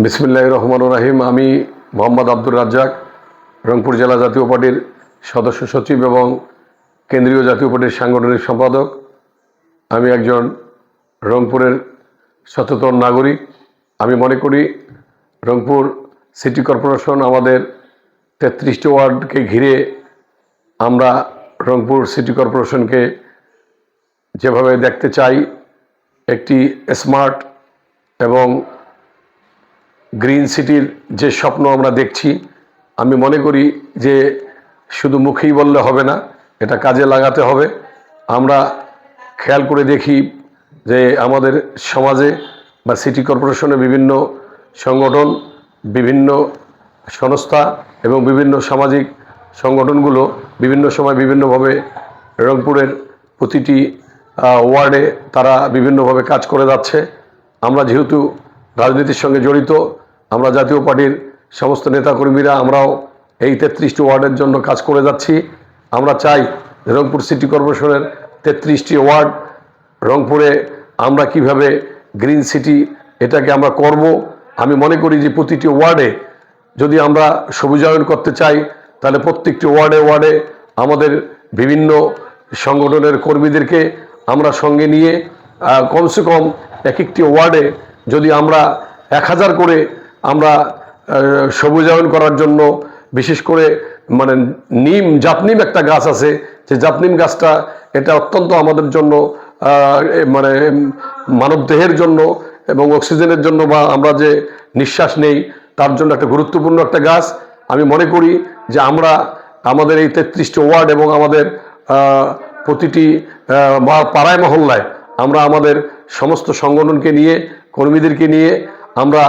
বিসমিল্লাহির রহমানির রহিম। আমি মোহাম্মদ আব্দুর রাজ্জাক, রংপুর জেলা জাতীয় পার্টির সদস্য সচিব এবং কেন্দ্রীয় জাতীয় পার্টির সাংগঠনিক সম্পাদক। আমি একজন রংপুরের সচেতন নাগরিক। আমি মনে করি রংপুর সিটি কর্পোরেশন আমাদের 33টি ওয়ার্ডকে ঘিরে আমরা রংপুর সিটি কর্পোরেশনকে যেভাবে দেখতে চাই, একটি স্মার্ট এবং গ্রিন সিটির যে স্বপ্ন আমরা দেখছি, আমি মনে করি যে শুধু মুখেই বললে হবে না, এটা কাজে লাগাতে হবে। আমরা খেয়াল করে দেখি যে আমাদের সমাজে বা সিটি কর্পোরেশনে বিভিন্ন সংগঠন, বিভিন্ন সংস্থা এবং বিভিন্ন সামাজিক সংগঠনগুলো বিভিন্ন সময় বিভিন্নভাবে রংপুরের প্রতিটি ওয়ার্ডে তারা বিভিন্নভাবে কাজ করে যাচ্ছে। আমরা যেহেতু রাজনীতির সঙ্গে জড়িত, আমরা জাতীয় পার্টির সমস্ত নেতাকর্মীরা আমরাও এই 33টি ওয়ার্ডের জন্য কাজ করে যাচ্ছি। আমরা চাই রংপুর সিটি কর্পোরেশনের 33টি ওয়ার্ড রংপুরে আমরা কিভাবে গ্রিন সিটি এটাকে আমরা করব। আমি মনে করি যে প্রতিটি ওয়ার্ডে যদি আমরা সবুজায়ন করতে চাই, তাহলে প্রত্যেকটি ওয়ার্ডে ওয়ার্ডে আমাদের বিভিন্ন সংগঠনের কর্মীদেরকে আমরা সঙ্গে নিয়ে কমসে কম এক একটি ওয়ার্ডে যদি আমরা 1000 করে আমরা সবুজায়ন করার জন্য, বিশেষ করে মানে জাপনিম একটা গাছ আছে, যে জাপনিম গাছটা এটা অত্যন্ত আমাদের জন্য মানে মানবদেহের জন্য এবং অক্সিজেনের জন্য বা আমরা যে নিঃশ্বাস নেই তার জন্য একটা গুরুত্বপূর্ণ একটা গাছ। আমি মনে করি যে আমরা আমাদের এই 33টি ওয়ার্ড এবং আমাদের প্রতিটি পাড়ায় মহল্লায় আমরা আমাদের সমস্ত সংগঠনকে নিয়ে, কর্মীদেরকে নিয়ে আমরা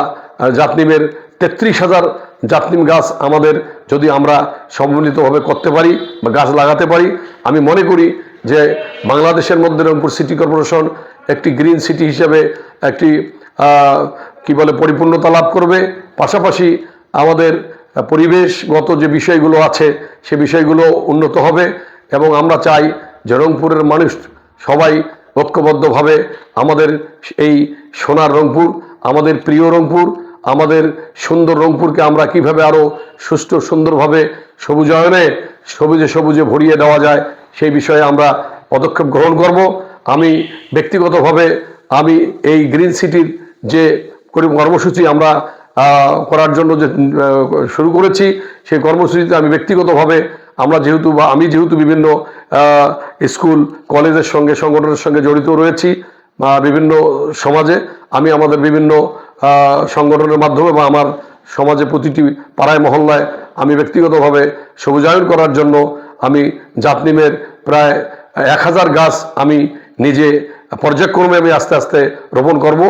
জাপনিমের 33,000 জাপনিম গাছ আমাদের যদি আমরা সম্মিলিতভাবে করতে পারি বা গাছ লাগাতে পারি, আমি মনে করি যে বাংলাদেশের মধ্যে রংপুর সিটি কর্পোরেশন একটি গ্রিন সিটি হিসেবে একটি পরিপূর্ণতা লাভ করবে। পাশাপাশি আমাদের পরিবেশগত যে বিষয়গুলো আছে সে বিষয়গুলো উন্নত হবে এবং আমরা চাই যে রংপুরের মানুষ সবাই ঐক্যবদ্ধভাবে আমাদের এই সোনার রংপুর, আমাদের প্রিয় রংপুর, আমাদের সুন্দর রংপুরকে আমরা কিভাবে আরও সুষ্ঠু সুন্দরভাবে সবুজায়নে সবুজে সবুজে ভরিয়ে দেওয়া যায় সেই বিষয়ে আমরা পদক্ষেপ গ্রহণ করব। আমি ব্যক্তিগতভাবে আমি এই গ্রিন সিটির যে কর্মসূচি আমরা করার জন্য যে শুরু করেছি, সেই কর্মসূচিতে আমি ব্যক্তিগতভাবে আমি যেহেতু বিভিন্ন স্কুল কলেজের সঙ্গে সংগঠনের সঙ্গে জড়িত রয়েছি, বিভিন্ন সমাজে আমি আমাদের বিভিন্ন সংগঠনের মাধ্যমে বা আমার সমাজে প্রতিটি পাড়ায় মহল্লায় আমি ব্যক্তিগতভাবে সবুজায়ন করার জন্য আমি জাপনিমের প্রায় 1000 গাছ আমি নিজে পর্যায়ক্রমে আমি আস্তে আস্তে রোপণ করব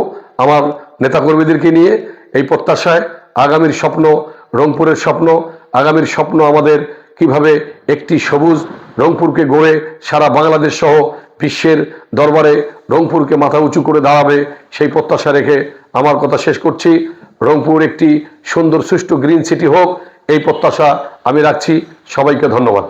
আমার নেতাকর্মীদেরকে নিয়ে। এই প্রত্যাশায় আগামীর স্বপ্ন, রংপুরের স্বপ্ন, আগামীর স্বপ্ন আমাদের কিভাবে একটি সবুজ রংপুরকে গড়ে সারা বাংলাদেশ সহ বিশ্বের দরবারে রংপুরকে মাথা উঁচু করে দাঁড়াবে, সেই প্রত্যাশা রেখে আমার কথা শেষ করছি। রংপুর একটি সুন্দর সুষ্ঠু গ্রিন সিটি হোক, এই প্রত্যাশা আমি রাখছি। সবাইকে ধন্যবাদ।